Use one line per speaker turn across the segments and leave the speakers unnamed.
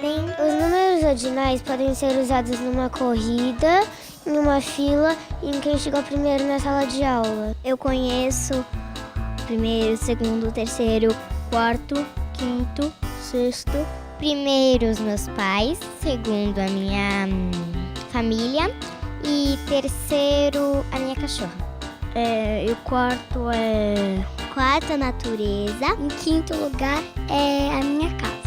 ordem. Os números ordinais podem ser usados numa corrida, em uma fila e em quem chegou primeiro na sala de aula. Eu conheço primeiro, segundo, terceiro, quarto, quinto, sexto. Primeiro os meus pais, segundo a minha família e terceiro a minha cachorra. E o quarto é... Quarto a natureza. Em quinto lugar é a minha casa.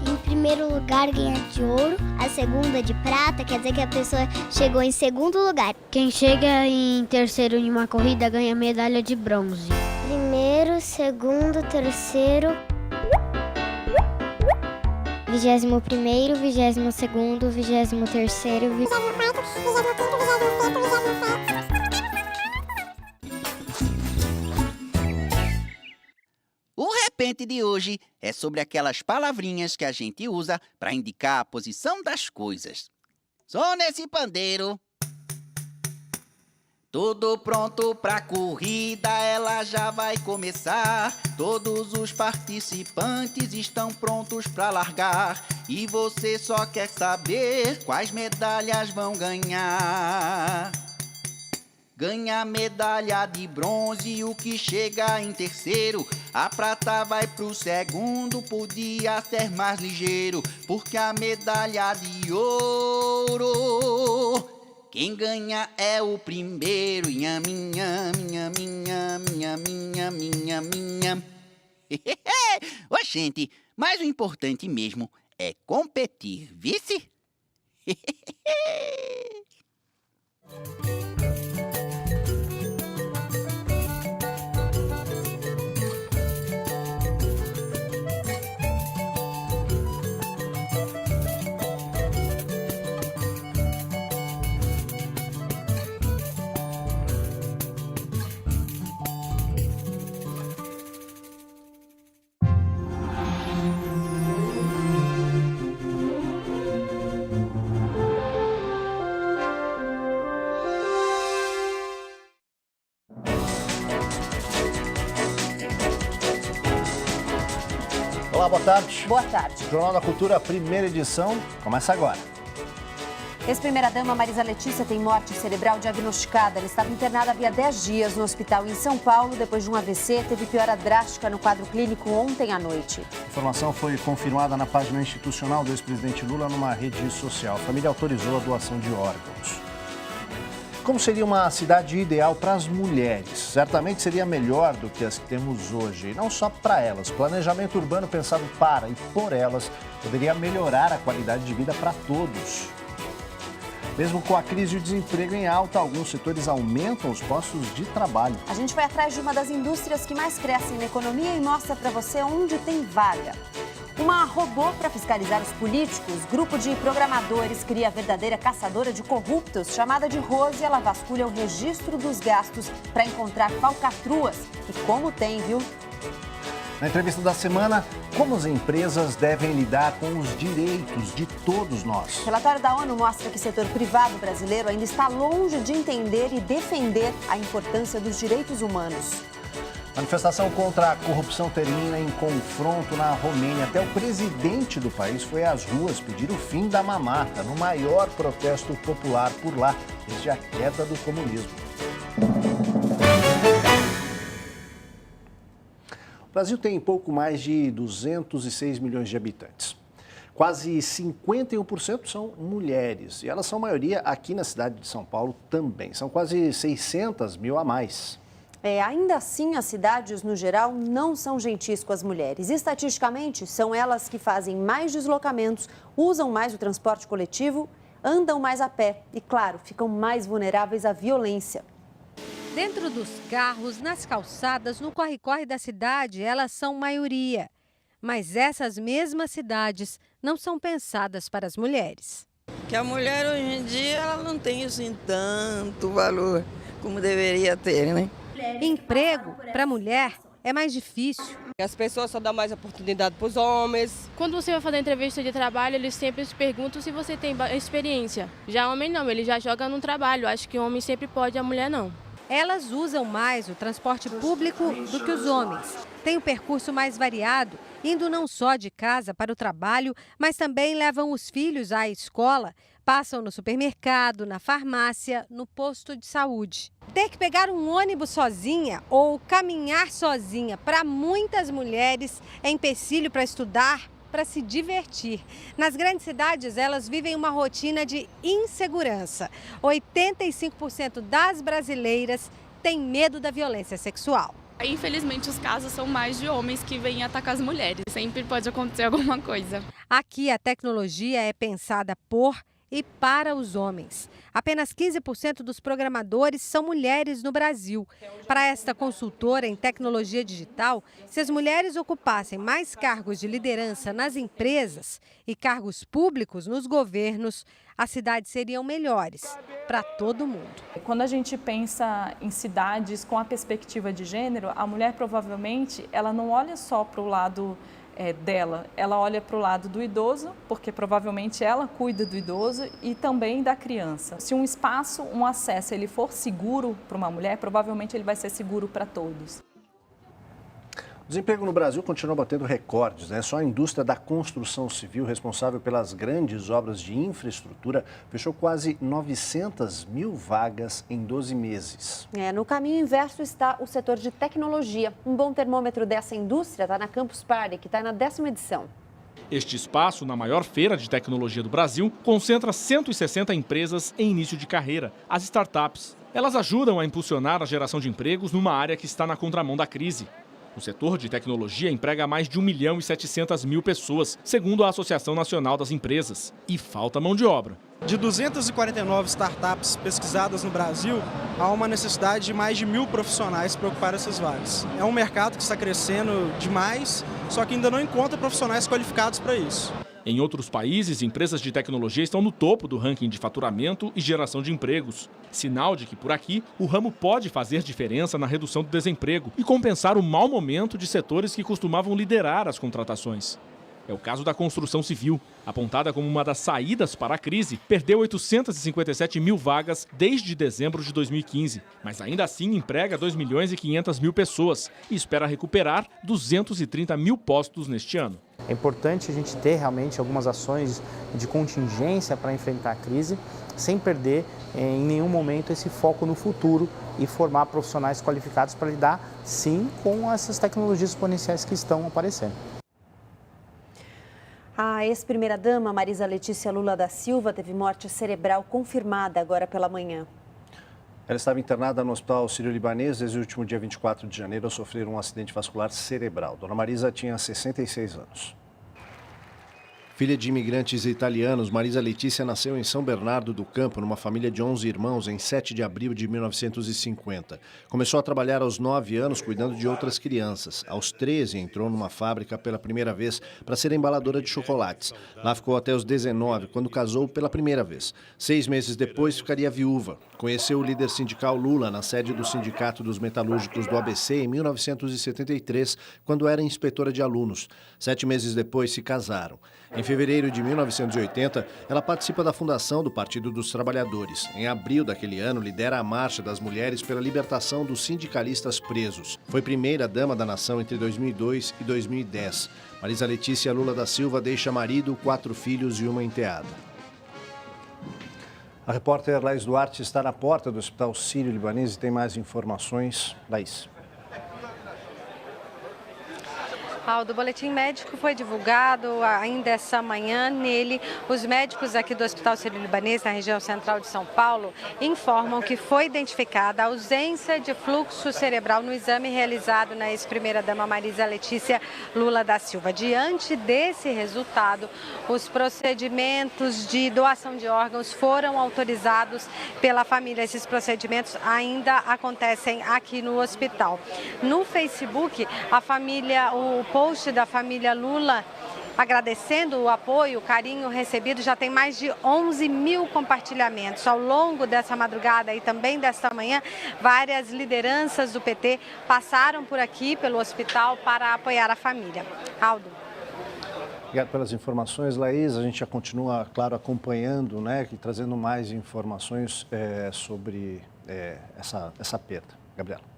Em primeiro lugar ganha de ouro, a segunda de prata, quer dizer que a pessoa chegou em segundo lugar.
Quem chega em terceiro em uma corrida ganha medalha de bronze.
Primeiro, segundo, terceiro... 21º, 22º, 23º, 24º, 25º.
O repente de hoje é sobre aquelas palavrinhas que a gente usa para indicar a posição das coisas. Só nesse pandeiro. Tudo pronto pra corrida, ela já vai começar. Todos os participantes estão prontos pra largar. E você só quer saber quais medalhas vão ganhar. Ganha medalha de bronze, o que chega em terceiro. A prata vai pro segundo, podia ser mais ligeiro. Porque a medalha de ouro... Quem ganha é o primeiro, nhami, nhami, nhami, nhami, nhami, nhami, nhami. Ô, gente, mas o importante mesmo é competir, vice?
Olá, boa tarde.
Boa tarde.
Jornal da Cultura, primeira edição, começa agora.
Ex-primeira-dama Marisa Letícia tem morte cerebral diagnosticada. Ela estava internada havia 10 dias no hospital em São Paulo. Depois de um AVC, teve piora drástica no quadro clínico ontem à noite.
A informação foi confirmada na página institucional do ex-presidente Lula numa rede social. A família autorizou a doação de órgãos. Como seria uma cidade ideal para as mulheres? Certamente seria melhor do que as que temos hoje. E não só para elas. Planejamento urbano pensado para e por elas poderia melhorar a qualidade de vida para todos. Mesmo com a crise e o desemprego em alta, alguns setores aumentam os postos de trabalho.
A gente foi atrás de uma das indústrias que mais crescem na economia e mostra para você onde tem vaga. Uma robô para fiscalizar os políticos, grupo de programadores cria a verdadeira caçadora de corruptos, chamada de Rose. Ela vasculha o registro dos gastos para encontrar falcatruas. E como tem, viu?
Na entrevista da semana, como as empresas devem lidar com os direitos de todos nós.
O relatório da ONU mostra que o setor privado brasileiro ainda está longe de entender e defender a importância dos direitos humanos.
Manifestação contra a corrupção termina em confronto na Romênia. Até o presidente do país foi às ruas pedir o fim da mamata, no maior protesto popular por lá, desde a queda do comunismo. O Brasil tem pouco mais de 206 milhões de habitantes. Quase 51% são mulheres e elas são maioria aqui na cidade de São Paulo também. São quase 600 mil a mais.
Ainda assim, as cidades, no geral, não são gentis com as mulheres. Estatisticamente, são elas que fazem mais deslocamentos, usam mais o transporte coletivo, andam mais a pé e, claro, ficam mais vulneráveis à violência.
Dentro dos carros, nas calçadas, no corre-corre da cidade, elas são maioria. Mas essas mesmas cidades não são pensadas para as mulheres.
Que a mulher hoje em dia ela não tem assim tanto valor como deveria ter, né?
Emprego para a mulher é mais difícil.
As pessoas só dão mais oportunidade para os homens.
Quando você vai fazer entrevista de trabalho, eles sempre se perguntam se você tem experiência. Já homem não, ele já joga no trabalho. Acho que o homem sempre pode, a mulher não.
Elas usam mais o transporte público do que os homens. Tem um percurso mais variado indo não só de casa para o trabalho, mas também levam os filhos à escola, passam no supermercado, na farmácia, no posto de saúde. Ter que pegar um ônibus sozinha ou caminhar sozinha para muitas mulheres é empecilho para estudar, para se divertir. Nas grandes cidades, elas vivem uma rotina de insegurança. 85% das brasileiras têm medo da violência sexual.
Infelizmente, os casos são mais de homens que vêm atacar as mulheres. Sempre pode acontecer alguma coisa.
Aqui, a tecnologia é pensada por e para os homens. Apenas 15% dos programadores são mulheres no Brasil. Para esta consultora em tecnologia digital, se as mulheres ocupassem mais cargos de liderança nas empresas e cargos públicos nos governos, as cidades seriam melhores para todo mundo.
Quando a gente pensa em cidades com a perspectiva de gênero, a mulher provavelmente ela não olha só para o lado dela, ela olha para o lado do idoso, porque provavelmente ela cuida do idoso e também da criança. Se um espaço, um acesso, ele for seguro para uma mulher, provavelmente ele vai ser seguro para todos.
O desemprego no Brasil continua batendo recordes, né? Só a indústria da construção civil, responsável pelas grandes obras de infraestrutura, fechou quase 900 mil vagas em 12 meses.
No caminho inverso está o setor de tecnologia. Um bom termômetro dessa indústria está na Campus Party, que está na 10ª edição.
Este espaço, na maior feira de tecnologia do Brasil, concentra 160 empresas em início de carreira, as startups. Elas ajudam a impulsionar a geração de empregos numa área que está na contramão da crise. O setor de tecnologia emprega mais de 1.700.000 pessoas, segundo a Associação Nacional das Empresas. E falta mão de obra.
De 249 startups pesquisadas no Brasil, há uma necessidade de mais de 1.000 profissionais para ocupar essas vagas. É um mercado que está crescendo demais, só que ainda não encontra profissionais qualificados para isso.
Em outros países, empresas de tecnologia estão no topo do ranking de faturamento e geração de empregos. Sinal de que, por aqui, o ramo pode fazer diferença na redução do desemprego e compensar o mau momento de setores que costumavam liderar as contratações. É o caso da construção civil. Apontada como uma das saídas para a crise, perdeu 857 mil vagas desde dezembro de 2015. Mas ainda assim emprega 2.500.000 pessoas e espera recuperar 230 mil postos neste ano.
É importante a gente ter realmente algumas ações de contingência para enfrentar a crise, sem perder em nenhum momento esse foco no futuro e formar profissionais qualificados para lidar, sim, com essas tecnologias exponenciais que estão aparecendo.
A ex-primeira-dama Marisa Letícia Lula da Silva teve morte cerebral confirmada agora pela manhã.
Ela estava internada no Hospital Sírio-Libanês desde o último dia 24 de janeiro ao sofrer um acidente vascular cerebral. Dona Marisa tinha 66 anos. Filha de imigrantes italianos, Marisa Letícia nasceu em São Bernardo do Campo, numa família de 11 irmãos, em 7 de abril de 1950. Começou a trabalhar aos 9 anos, cuidando de outras crianças. Aos 13, entrou numa fábrica pela primeira vez para ser embaladora de chocolates. Lá ficou até os 19, quando casou pela primeira vez. 6 meses depois, ficaria viúva. Conheceu o líder sindical Lula na sede do Sindicato dos Metalúrgicos do ABC em 1973, quando era inspetora de alunos. 7 meses depois, se casaram. Em fevereiro de 1980, ela participa da fundação do Partido dos Trabalhadores. Em abril daquele ano, lidera a Marcha das Mulheres pela libertação dos sindicalistas presos. Foi primeira-dama da nação entre 2002 e 2010. Marisa Letícia Lula da Silva deixa marido, 4 filhos e uma enteada. A repórter Laís Duarte está na porta do Hospital Sírio-Libanês e tem mais informações. Laís.
O boletim médico foi divulgado ainda essa manhã. Nele, os médicos aqui do Hospital Sírio-Libanês, na região central de São Paulo, informam que foi identificada a ausência de fluxo cerebral no exame realizado na ex-primeira-dama Marisa Letícia Lula da Silva. Diante desse resultado, os procedimentos de doação de órgãos foram autorizados pela família. Esses procedimentos ainda acontecem aqui no hospital. No Facebook, o post da família Lula agradecendo o apoio, o carinho recebido, já tem mais de 11 mil compartilhamentos. Ao longo dessa madrugada e também desta manhã, várias lideranças do PT passaram por aqui, pelo hospital, para apoiar a família. Aldo.
Obrigado pelas informações, Laís. A gente já continua, claro, acompanhando, né, e trazendo mais informações sobre essa perda. Gabriela.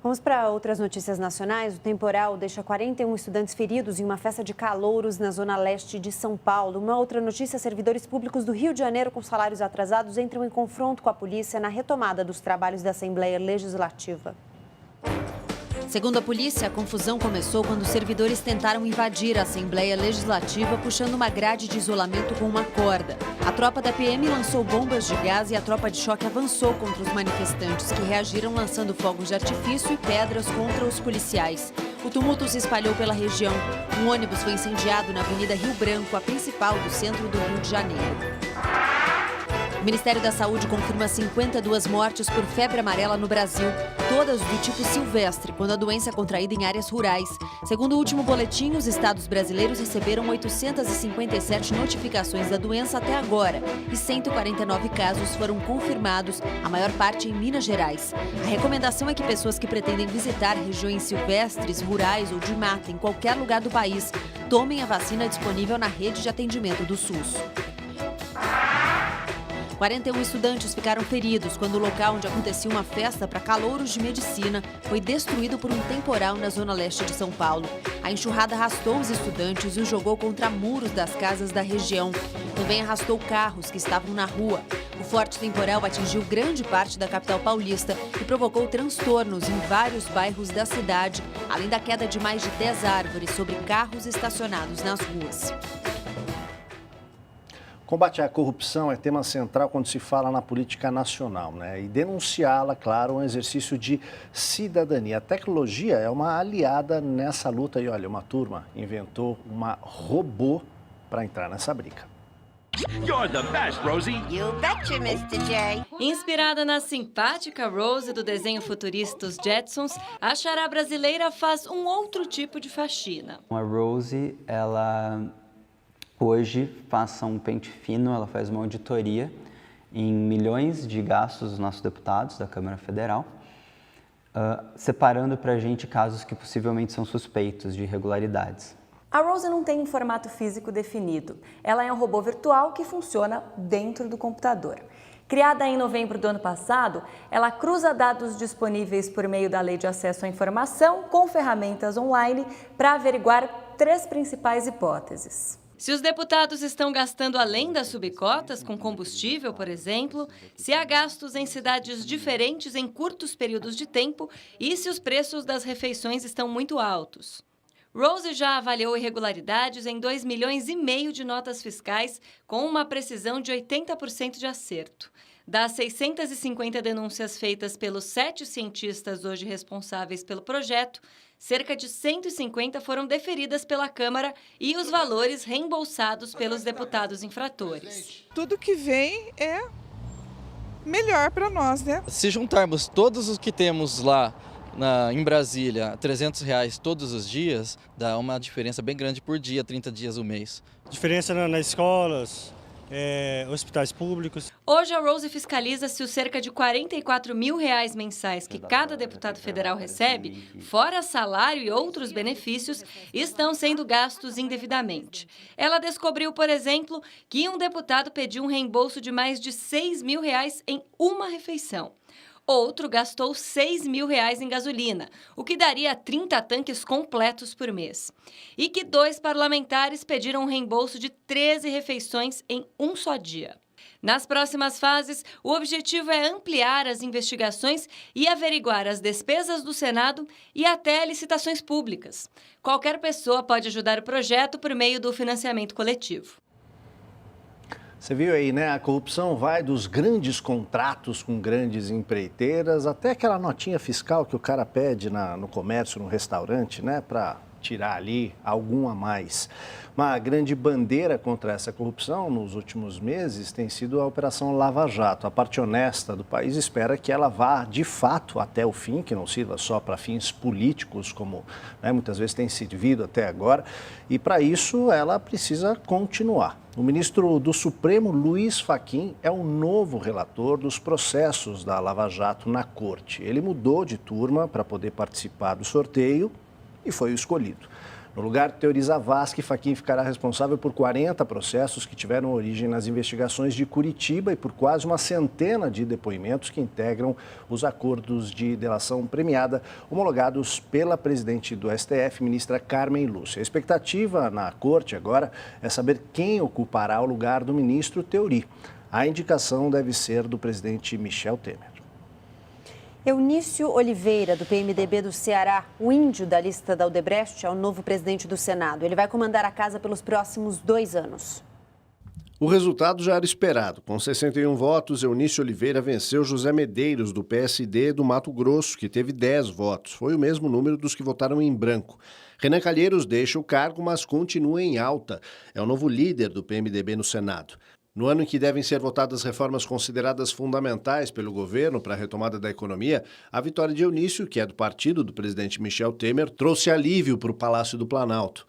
Vamos para outras notícias nacionais. O temporal deixa 41 estudantes feridos em uma festa de calouros na zona leste de São Paulo. Uma outra notícia, servidores públicos do Rio de Janeiro com salários atrasados entram em confronto com a polícia na retomada dos trabalhos da Assembleia Legislativa.
Segundo a polícia, a confusão começou quando servidores tentaram invadir a Assembleia Legislativa puxando uma grade de isolamento com uma corda. A tropa da PM lançou bombas de gás e a tropa de choque avançou contra os manifestantes, que reagiram lançando fogos de artifício e pedras contra os policiais. O tumulto se espalhou pela região. Um ônibus foi incendiado na Avenida Rio Branco, a principal do centro do Rio de Janeiro. O Ministério da Saúde confirma 52 mortes por febre amarela no Brasil, todas do tipo silvestre, quando a doença é contraída em áreas rurais. Segundo o último boletim, os estados brasileiros receberam 857 notificações da doença até agora e 149 casos foram confirmados, a maior parte em Minas Gerais. A recomendação é que pessoas que pretendem visitar regiões silvestres, rurais ou de mata em qualquer lugar do país tomem a vacina disponível na rede de atendimento do SUS. 41 estudantes ficaram feridos quando o local onde acontecia uma festa para calouros de medicina foi destruído por um temporal na zona leste de São Paulo. A enxurrada arrastou os estudantes e os jogou contra muros das casas da região. Também arrastou carros que estavam na rua. O forte temporal atingiu grande parte da capital paulista e provocou transtornos em vários bairros da cidade, além da queda de mais de 10 árvores sobre carros estacionados nas ruas.
Combate à corrupção é tema central quando se fala na política nacional, né? E denunciá-la, claro, é um exercício de cidadania. A tecnologia é uma aliada nessa luta e, olha, uma turma inventou uma robô para entrar nessa briga.
You're the best, Rosie. You betcha, Mr. J.
Inspirada na simpática Rose do desenho futurista Os Jetsons, a chará brasileira faz um outro tipo de faxina.
A Rose, ela hoje passa um pente fino, ela faz uma auditoria em milhões de gastos dos nossos deputados da Câmara Federal, separando para a gente casos que possivelmente são suspeitos de irregularidades.
A Rose não tem um formato físico definido. Ela é um robô virtual que funciona dentro do computador. Criada em novembro do ano passado, ela cruza dados disponíveis por meio da Lei de Acesso à Informação com ferramentas online para averiguar 3 principais hipóteses.
Se os deputados estão gastando além das subcotas com combustível, por exemplo, se há gastos em cidades diferentes em curtos períodos de tempo e se os preços das refeições estão muito altos. Rose já avaliou irregularidades em 2,5 milhões de notas fiscais com uma precisão de 80% de acerto. Das 650 denúncias feitas pelos 7 cientistas hoje responsáveis pelo projeto, cerca de 150 foram deferidas pela Câmara e os valores reembolsados pelos deputados infratores.
Tudo que vem é melhor para nós, né?
Se juntarmos todos os que temos lá em Brasília, R$300 todos os dias, dá uma diferença bem grande por dia, 30 dias o mês.
Diferença nas escolas, hospitais públicos.
Hoje a Rose fiscaliza se os cerca de R$44 mil mensais que cada deputado federal recebe, fora salário e outros benefícios, estão sendo gastos indevidamente. Ela descobriu, por exemplo, que um deputado pediu um reembolso de mais de R$6 mil em uma refeição. Outro gastou R$6 mil em gasolina, o que daria 30 tanques completos por mês. E que 2 parlamentares pediram um reembolso de 13 refeições em um só dia. Nas próximas fases, o objetivo é ampliar as investigações e averiguar as despesas do Senado e até licitações públicas. Qualquer pessoa pode ajudar o projeto por meio do financiamento coletivo.
Você viu aí, né? A corrupção vai dos grandes contratos com grandes empreiteiras até aquela notinha fiscal que o cara pede no comércio, no restaurante, né? Para tirar ali algum a mais. Uma grande bandeira contra essa corrupção nos últimos meses tem sido a Operação Lava Jato. A parte honesta do país espera que ela vá, de fato, até o fim, que não sirva só para fins políticos, como muitas vezes tem servido até agora. E, para isso, ela precisa continuar. O ministro do Supremo, Luiz Fachin, é o novo relator dos processos da Lava Jato na Corte. Ele mudou de turma para poder participar do sorteio e foi o escolhido. No lugar de Teori Zavascki, Fachin ficará responsável por 40 processos que tiveram origem nas investigações de Curitiba e por quase uma centena de depoimentos que integram os acordos de delação premiada homologados pela presidente do STF, ministra Carmen Lúcia. A expectativa na corte agora é saber quem ocupará o lugar do ministro Teori. A indicação deve ser do presidente Michel Temer.
Eunício Oliveira, do PMDB do Ceará, o índio da lista da Odebrecht, é o novo presidente do Senado. Ele vai comandar a casa pelos próximos 2 anos.
O resultado já era esperado. Com 61 votos, Eunício Oliveira venceu José Medeiros, do PSD do Mato Grosso, que teve 10 votos. Foi o mesmo número dos que votaram em branco. Renan Calheiros deixa o cargo, mas continua em alta. É o novo líder do PMDB no Senado. No ano em que devem ser votadas reformas consideradas fundamentais pelo governo para a retomada da economia, a vitória de Eunício, que é do partido do presidente Michel Temer, trouxe alívio para o Palácio do Planalto.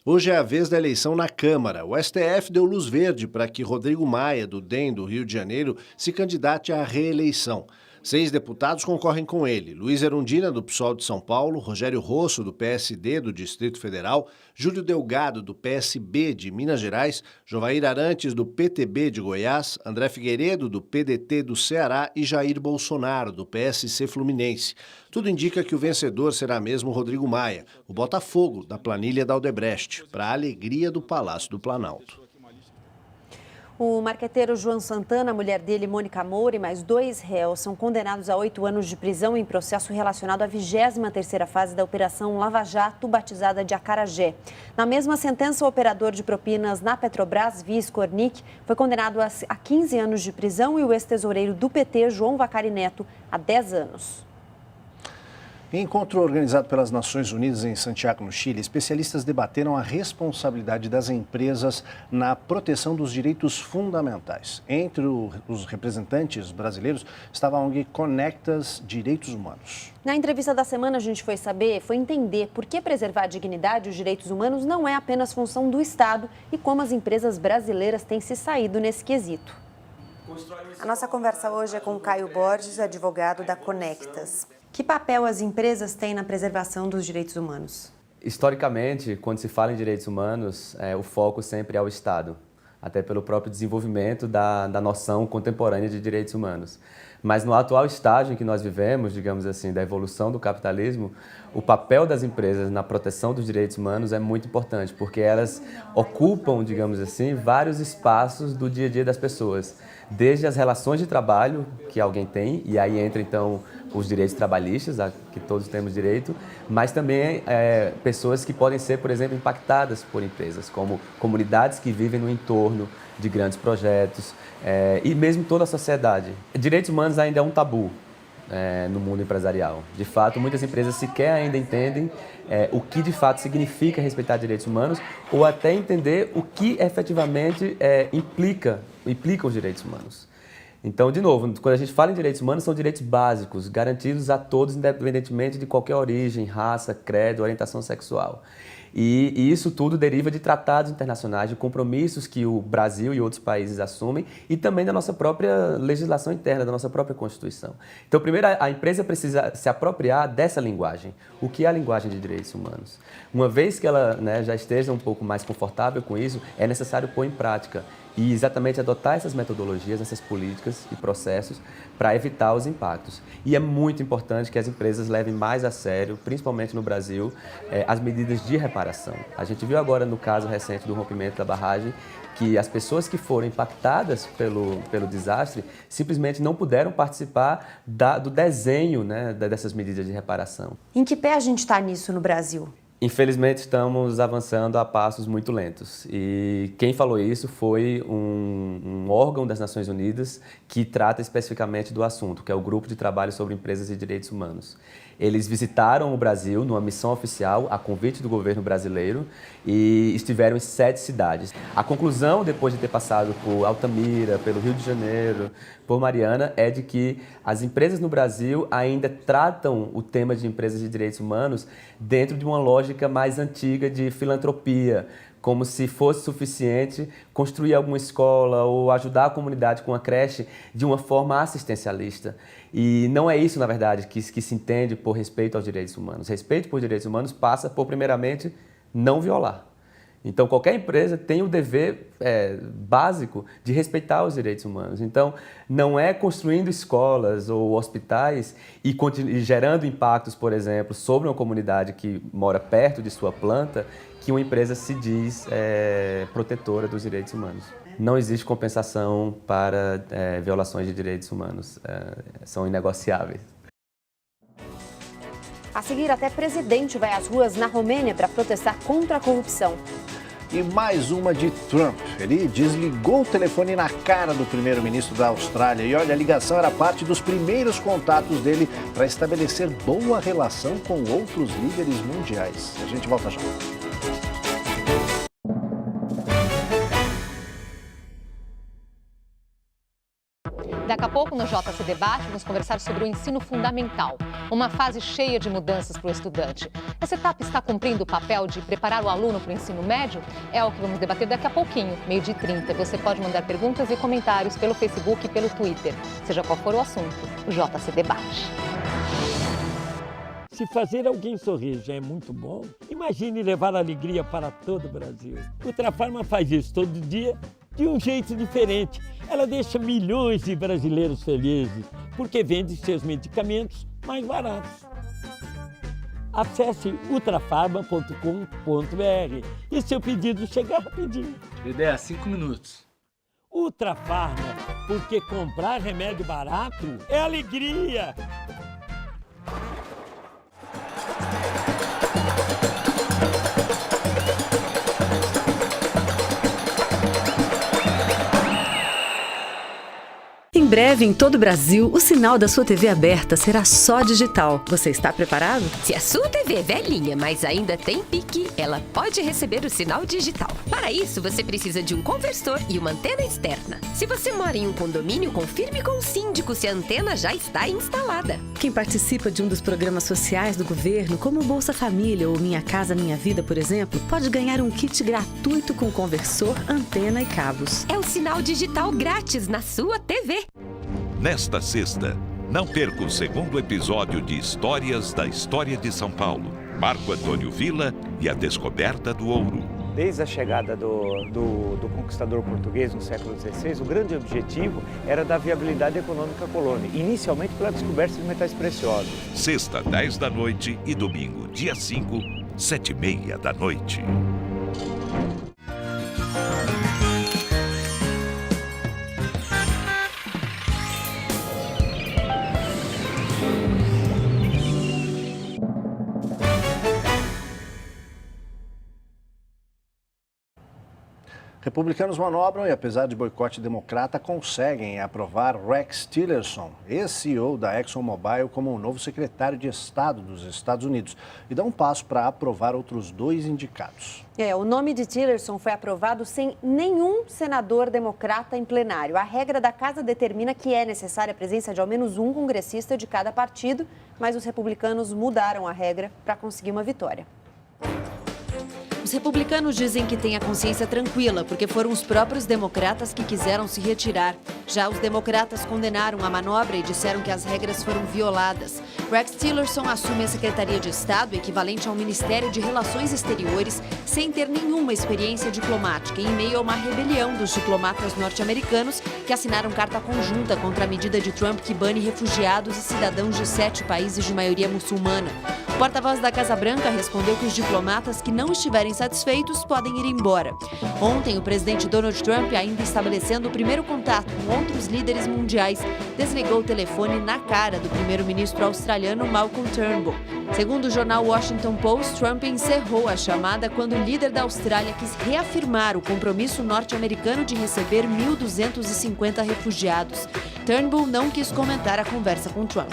Hoje é a vez da eleição na Câmara. O STF deu luz verde para que Rodrigo Maia, do DEM do Rio de Janeiro, se candidate à reeleição. 6 deputados concorrem com ele: Luiz Erundina, do PSOL de São Paulo, Rogério Rosso, do PSD do Distrito Federal, Júlio Delgado, do PSB de Minas Gerais, Jovair Arantes, do PTB de Goiás, André Figueiredo, do PDT do Ceará e Jair Bolsonaro, do PSC Fluminense. Tudo indica que o vencedor será mesmo Rodrigo Maia, o Botafogo da planilha da Odebrecht, para a alegria do Palácio do Planalto.
O marqueteiro João Santana, a mulher dele, Mônica Moura, e mais 2 réus são condenados a 8 anos de prisão em processo relacionado à 23ª fase da Operação Lava Jato, batizada de Acarajé. Na mesma sentença, o operador de propinas na Petrobras, Viz Cornic, foi condenado a 15 anos de prisão e o ex-tesoureiro do PT, João Vacari Neto, a 10 anos.
Em encontro organizado pelas Nações Unidas em Santiago, no Chile, especialistas debateram a responsabilidade das empresas na proteção dos direitos fundamentais. Entre os representantes brasileiros estava a ONG Conectas Direitos Humanos.
Na entrevista da semana, a gente foi entender por que preservar a dignidade e os direitos humanos não é apenas função do Estado e como as empresas brasileiras têm se saído nesse quesito. A nossa conversa hoje é com Caio Borges, advogado da Conectas. Que papel as empresas têm na preservação dos direitos humanos?
Historicamente, quando se fala em direitos humanos, o foco sempre é o Estado, até pelo próprio desenvolvimento da noção contemporânea de direitos humanos. Mas no atual estágio em que nós vivemos, digamos assim, da evolução do capitalismo, o papel das empresas na proteção dos direitos humanos é muito importante, porque elas ocupam, digamos assim, vários espaços do dia a dia das pessoas. Desde as relações de trabalho que alguém tem, e aí entra então os direitos trabalhistas, a que todos temos direito, mas também pessoas que podem ser, por exemplo, impactadas por empresas, como comunidades que vivem no entorno de grandes projetos e mesmo toda a sociedade. Direitos humanos ainda é um tabu no mundo empresarial. De fato, muitas empresas sequer ainda entendem o que de fato significa respeitar direitos humanos ou até entender o que efetivamente implicam os direitos humanos. Então, de novo, quando a gente fala em direitos humanos, são direitos básicos, garantidos a todos, independentemente de qualquer origem, raça, credo, orientação sexual. E isso tudo deriva de tratados internacionais, de compromissos que o Brasil e outros países assumem e também da nossa própria legislação interna, da nossa própria Constituição. Então, primeiro, a empresa precisa se apropriar dessa linguagem. O que é a linguagem de direitos humanos? Uma vez que ela já esteja um pouco mais confortável com isso, é necessário pôr em prática e exatamente adotar essas metodologias, essas políticas e processos para evitar os impactos. E é muito importante que as empresas levem mais a sério, principalmente no Brasil, as medidas de reparação. A gente viu agora no caso recente do rompimento da barragem que as pessoas que foram impactadas pelo desastre simplesmente não puderam participar do desenho dessas medidas de reparação.
Em que pé a gente está nisso no Brasil?
Infelizmente, estamos avançando a passos muito lentos. E quem falou isso foi um órgão das Nações Unidas que trata especificamente do assunto, que é o Grupo de Trabalho sobre Empresas e Direitos Humanos. Eles visitaram o Brasil numa missão oficial, a convite do governo brasileiro, e estiveram em 7 cidades. A conclusão, depois de ter passado por Altamira, pelo Rio de Janeiro, por Mariana, é de que as empresas no Brasil ainda tratam o tema de empresas de direitos humanos dentro de uma lógica mais antiga de filantropia, como se fosse suficiente construir alguma escola ou ajudar a comunidade com uma creche de uma forma assistencialista. E não é isso, na verdade, que se entende por respeito aos direitos humanos. Respeito por direitos humanos passa por, primeiramente, não violar. Então, qualquer empresa tem o dever básico de respeitar os direitos humanos. Então, não é construindo escolas ou hospitais e gerando impactos, por exemplo, sobre uma comunidade que mora perto de sua planta, que uma empresa se diz protetora dos direitos humanos. Não existe compensação para violações de direitos humanos. São inegociáveis.
A seguir, até presidente vai às ruas na Romênia para protestar contra a corrupção.
E mais uma de Trump. Ele desligou o telefone na cara do primeiro-ministro da Austrália. E olha, a ligação era parte dos primeiros contatos dele para estabelecer boa relação com outros líderes mundiais. A gente volta já.
Daqui a pouco, no JC Debate, vamos conversar sobre o ensino fundamental, uma fase cheia de mudanças para o estudante. Essa etapa está cumprindo o papel de preparar o aluno para o ensino médio? É o que vamos debater daqui a pouquinho, 12h30. Você pode mandar perguntas e comentários pelo Facebook e pelo Twitter. Seja qual for o assunto, o JC Debate.
Se fazer alguém sorrir já é muito bom, imagine levar alegria para todo o Brasil. Ultrafarma faz isso todo dia, de um jeito diferente. Ela deixa milhões de brasileiros felizes, porque vende seus medicamentos mais baratos. Acesse ultrafarma.com.br e seu pedido chega rapidinho.
Ideia, 5 minutos.
Ultrafarma, porque comprar remédio barato é alegria.
Em breve, em todo o Brasil, o sinal da sua TV aberta será só digital. Você está preparado?
Se a sua TV é velhinha, mas ainda tem pique, ela pode receber o sinal digital. Para isso, você precisa de um conversor e uma antena externa. Se você mora em um condomínio, confirme com o síndico se a antena já está instalada.
Quem participa de um dos programas sociais do governo, como o Bolsa Família ou Minha Casa Minha Vida, por exemplo, pode ganhar um kit gratuito com conversor, antena e cabos.
É o sinal digital grátis na sua TV.
Nesta sexta, não perca o segundo episódio de Histórias da História de São Paulo. Marco Antônio Villa e a descoberta do ouro.
Desde a chegada do conquistador português no século XVI, o grande objetivo era da viabilidade econômica da colônia, inicialmente pela descoberta de metais preciosos.
Sexta, 10 da noite e domingo, dia 5, 7h30 da noite.
Republicanos manobram e, apesar de boicote democrata, conseguem aprovar Rex Tillerson, ex-CEO da ExxonMobil, como o novo secretário de Estado dos Estados Unidos e dão um passo para aprovar outros 2 indicados.
O nome de Tillerson foi aprovado sem nenhum senador democrata em plenário. A regra da casa determina que é necessária a presença de ao menos um congressista de cada partido, mas os republicanos mudaram a regra para conseguir uma vitória.
Os republicanos dizem que têm a consciência tranquila, porque foram os próprios democratas que quiseram se retirar. Já os democratas condenaram a manobra e disseram que as regras foram violadas. Rex Tillerson assume a Secretaria de Estado, equivalente ao Ministério de Relações Exteriores, sem ter nenhuma experiência diplomática, em meio a uma rebelião dos diplomatas norte-americanos que assinaram carta conjunta contra a medida de Trump que bane refugiados e cidadãos de 7 países de maioria muçulmana. O porta-voz da Casa Branca respondeu que os diplomatas que não estiverem satisfeitos podem ir embora. Ontem, o presidente Donald Trump, ainda estabelecendo o primeiro contato com outros líderes mundiais, desligou o telefone na cara do primeiro-ministro australiano Malcolm Turnbull. Segundo o jornal Washington Post, Trump encerrou a chamada quando o líder da Austrália quis reafirmar o compromisso norte-americano de receber 1.250 refugiados. Turnbull não quis comentar a conversa com Trump.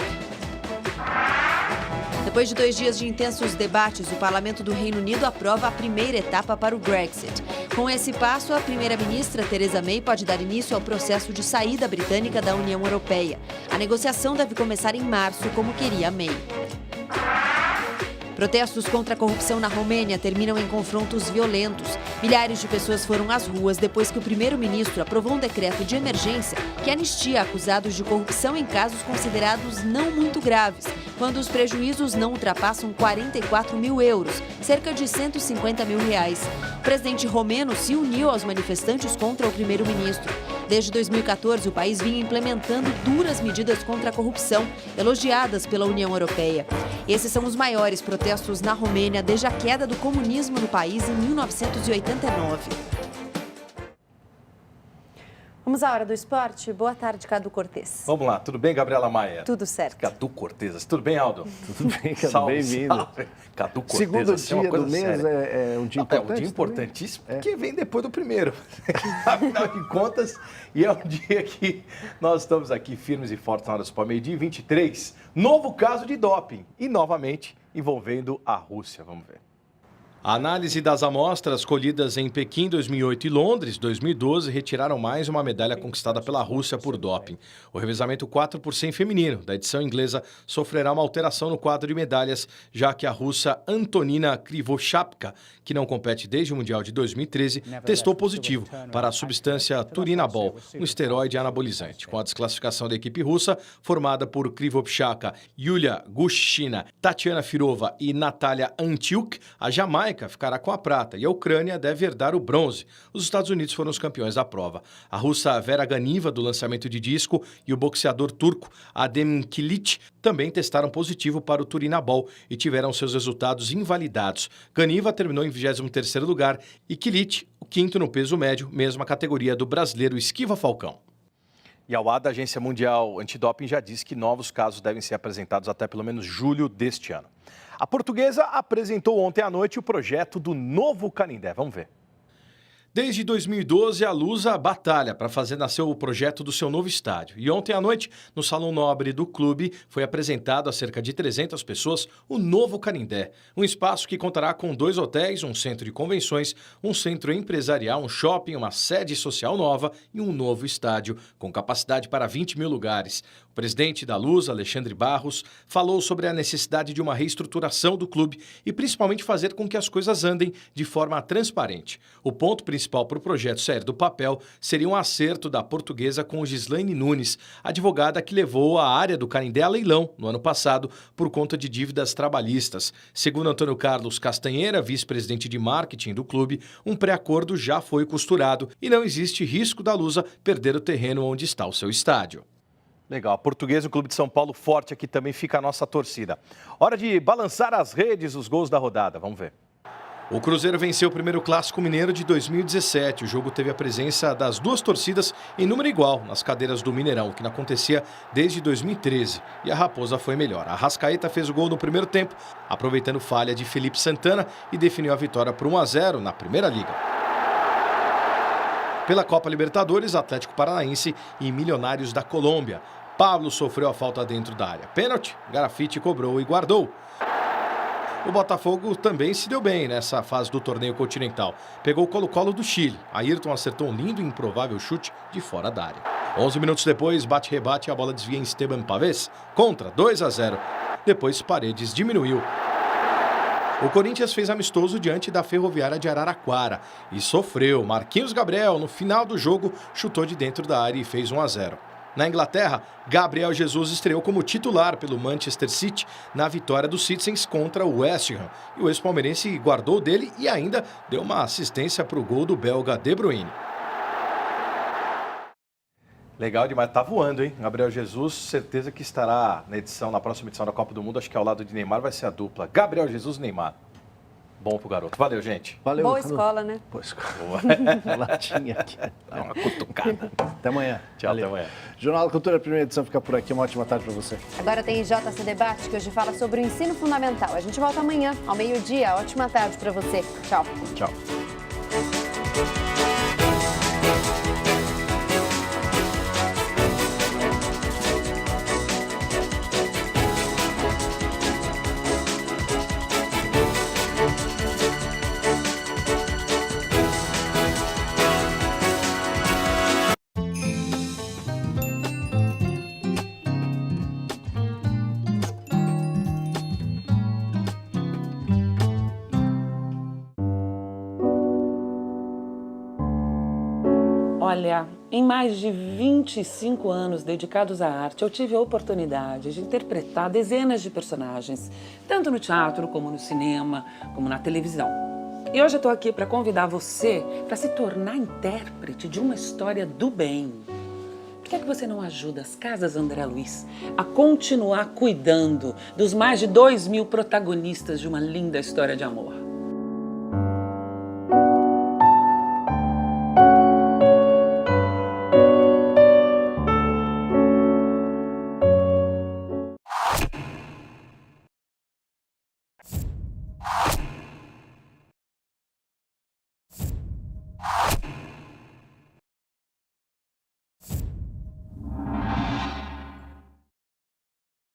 Depois de 2 dias de intensos debates, o Parlamento do Reino Unido aprova a primeira etapa para o Brexit. Com esse passo, a primeira-ministra Theresa May pode dar início ao processo de saída britânica da União Europeia. A negociação deve começar em março, como queria May. Protestos contra a corrupção na Romênia terminam em confrontos violentos. Milhares de pessoas foram às ruas depois que o primeiro-ministro aprovou um decreto de emergência que anistia acusados de corrupção em casos considerados não muito graves, quando os prejuízos não ultrapassam 44 mil euros, cerca de 150 mil reais. O presidente romeno se uniu aos manifestantes contra o primeiro-ministro. Desde 2014, o país vinha implementando duras medidas contra a corrupção, elogiadas pela União Europeia. Esses são os maiores protestos na Romênia desde a queda do comunismo no país em 1989.
Vamos à hora do esporte. Boa tarde, Cadu Cortez.
Vamos lá, tudo bem, Gabriela Maia?
Tudo certo.
Cadu Cortez, tudo bem, Aldo?
Tudo bem, Cadu, bem-vindo.
Cadu Cortez,
segundo
assim,
dia do mês é um dia importante.
É um dia importantíssimo, porque vem depois do primeiro. Afinal de contas, e é um dia que nós estamos aqui firmes e fortes na hora do Sport, meio-dia 23. Novo caso de doping e, novamente, envolvendo a Rússia. Vamos ver. A análise das amostras colhidas em Pequim 2008 e Londres 2012 retiraram mais uma medalha conquistada pela Rússia por doping. O revezamento 4x100 feminino da edição inglesa sofrerá uma alteração no quadro de medalhas, já que a russa Antonina Krivosapka, que não compete desde o Mundial de 2013, testou positivo para a substância turinabol, um esteroide anabolizante. Com a desclassificação da equipe russa, formada por Krivosapka, Yulia Gushina, Tatiana Firova e Natalia Antiuk, a Jamaica ficará com a prata e a Ucrânia deve herdar o bronze. Os Estados Unidos foram os campeões da prova. A russa Vera Ganiva, do lançamento de disco, e o boxeador turco Adem Kilic também testaram positivo para o turinabol e tiveram seus resultados invalidados. Ganiva terminou em 23º lugar e Kilic, o quinto no peso médio, mesma categoria do brasileiro Esquiva Falcão. E a UADA, a Agência Mundial Antidoping, já disse que novos casos devem ser apresentados até pelo menos julho deste ano. A Portuguesa apresentou ontem à noite o projeto do novo Canindé. Vamos ver. Desde 2012, a Lusa batalha para fazer nascer o projeto do seu novo estádio. E ontem à noite, no Salão Nobre do clube, foi apresentado a cerca de 300 pessoas o novo Canindé. Um espaço que contará com 2 hotéis, um centro de convenções, um centro empresarial, um shopping, uma sede social nova e um novo estádio, com capacidade para 20 mil lugares. O presidente da Lusa, Alexandre Barros, falou sobre a necessidade de uma reestruturação do clube e principalmente fazer com que as coisas andem de forma transparente. O ponto principal para o projeto sair do papel seria um acerto da Portuguesa com Gislaine Nunes, advogada que levou a área do Canindé a leilão no ano passado por conta de dívidas trabalhistas. Segundo Antônio Carlos Castanheira, vice-presidente de marketing do clube, um pré-acordo já foi costurado e não existe risco da Lusa perder o terreno onde está o seu estádio. Legal, a Portuguesa, o Clube de São Paulo forte aqui também fica a nossa torcida. Hora de balançar as redes, os gols da rodada, vamos ver. O Cruzeiro venceu o primeiro Clássico Mineiro de 2017. O jogo teve a presença das duas torcidas em número igual nas cadeiras do Mineirão, que não acontecia desde 2013. E a Raposa foi melhor. A Arrascaeta fez o gol no primeiro tempo, aproveitando falha de Felipe Santana e definiu a vitória por 1-0 na Primeira Liga. Pela Copa Libertadores, Atlético Paranaense e Milionários da Colômbia. Pablo sofreu a falta dentro da área. Pênalti, Grafite cobrou e guardou. O Botafogo também se deu bem nessa fase do torneio continental. Pegou o Colo-Colo do Chile. Ayrton acertou um lindo e improvável chute de fora da área. 11 minutos depois, bate-rebate e a bola desvia em Esteban Pavés. Contra, 2-0. Depois, Paredes diminuiu. O Corinthians fez amistoso diante da Ferroviária de Araraquara e sofreu. Marquinhos Gabriel, no final do jogo, chutou de dentro da área e fez 1-0. Na Inglaterra, Gabriel Jesus estreou como titular pelo Manchester City na vitória dos Citizens contra o West Ham. E o ex-palmeirense guardou dele e ainda deu uma assistência para o gol do belga De Bruyne. Legal demais, tá voando, hein? Gabriel Jesus, certeza que estará na próxima edição da Copa do Mundo, acho que ao lado de Neymar vai ser a dupla. Gabriel Jesus e Neymar. Bom pro garoto. Valeu, gente.
Valeu. Boa escola, né?
Boa escola. Latinha aqui.
Dá uma cutucada.
Até amanhã.
Tchau, até amanhã.
Jornal da Cultura, primeira edição, fica por aqui. Uma ótima tarde para você.
Agora tem JC Debate, que hoje fala sobre o ensino fundamental. A gente volta amanhã, ao meio-dia. Ótima tarde para você. Tchau.
Tchau.
Olha, em mais de 25 anos dedicados à arte, eu tive a oportunidade de interpretar dezenas de personagens, tanto no teatro, como no cinema, como na televisão. E hoje eu estou aqui para convidar você para se tornar intérprete de uma história do bem. Por que você não ajuda as Casas André Luiz a continuar cuidando dos mais de 2.000 protagonistas de uma linda história de amor?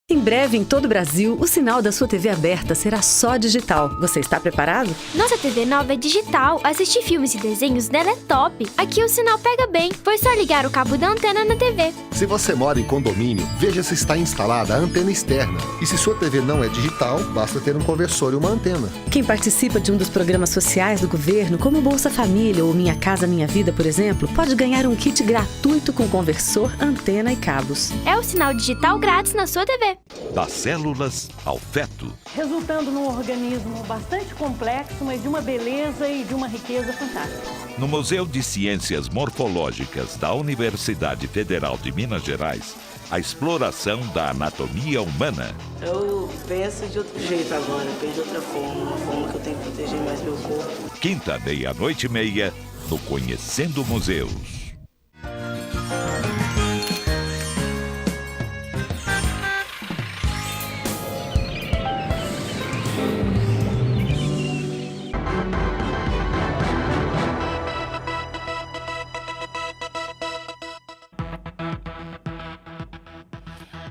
Em breve, em todo o Brasil, o sinal da sua TV aberta será só digital. Você está preparado?
Nossa TV nova é digital. Assistir filmes e desenhos dela é top. Aqui o sinal pega bem. Foi só ligar o cabo da antena na TV.
Se você mora em condomínio, veja se está instalada a antena externa. E se sua TV não é digital, basta ter um conversor e uma antena.
Quem participa de um dos programas sociais do governo, como Bolsa Família ou Minha Casa Minha Vida, por exemplo, pode ganhar um kit gratuito com conversor, antena e cabos.
É o sinal digital grátis na sua TV.
Das células ao feto.
Resultando num organismo bastante complexo, mas de uma beleza e de uma riqueza fantástica.
No Museu de Ciências Morfológicas da Universidade Federal de Minas Gerais, a exploração da anatomia humana.
Eu penso de outro jeito agora, penso de outra forma, uma forma que eu tenho que proteger mais meu corpo.
Quinta, meia-noite e meia, no Conhecendo Museus.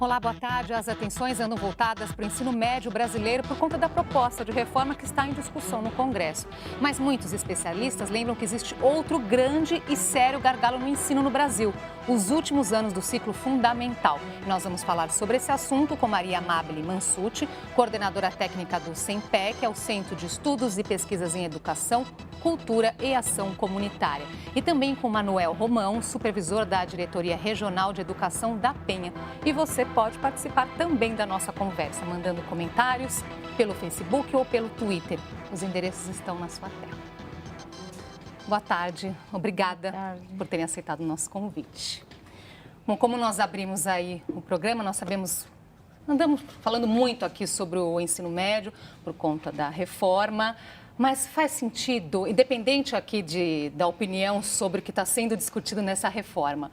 Olá, boa tarde. As atenções andam voltadas para o ensino médio brasileiro por conta da proposta de reforma que está em discussão no Congresso. Mas muitos especialistas lembram que existe outro grande e sério gargalo no ensino no Brasil: os últimos anos do ciclo fundamental. Nós vamos falar sobre esse assunto com Maria Amabile Mansucci, coordenadora técnica do CENPE, que é o Centro de Estudos e Pesquisas em Educação, Cultura e Ação Comunitária. E também com Manuel Romão, supervisor da Diretoria Regional de Educação da Penha. E você pode participar também da nossa conversa, mandando comentários pelo Facebook ou pelo Twitter. Os endereços estão na sua tela. Boa tarde, obrigada por terem aceitado o nosso convite. Bom, como nós abrimos aí o programa, nós andamos falando muito aqui sobre o ensino médio por conta da reforma, mas faz sentido, independente aqui da opinião sobre o que está sendo discutido nessa reforma,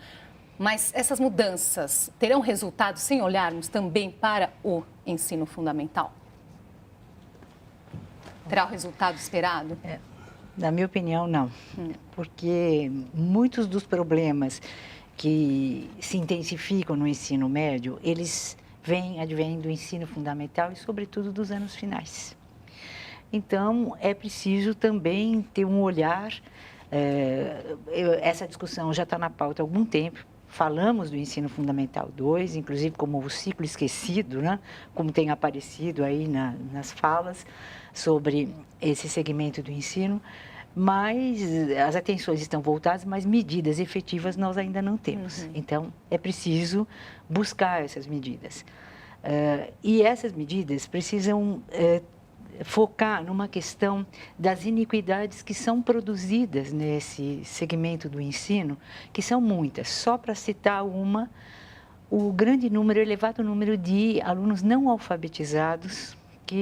mas essas mudanças terão resultado sem olharmos também para o ensino fundamental? Terá o resultado esperado?
Na minha opinião, não. Porque muitos dos problemas que se intensificam no ensino médio, eles advêm do ensino fundamental e, sobretudo, dos anos finais. Então, é preciso também ter um olhar. Essa discussão já está na pauta há algum tempo. Falamos do ensino fundamental 2, inclusive como o ciclo esquecido, né? Como tem aparecido aí nas falas sobre esse segmento do ensino, mas as atenções estão voltadas, mas medidas efetivas nós ainda não temos. Então, é preciso buscar essas medidas. E essas medidas precisam focar numa questão das iniquidades que são produzidas nesse segmento do ensino, que são muitas. Só para citar uma, o elevado número de alunos não alfabetizados que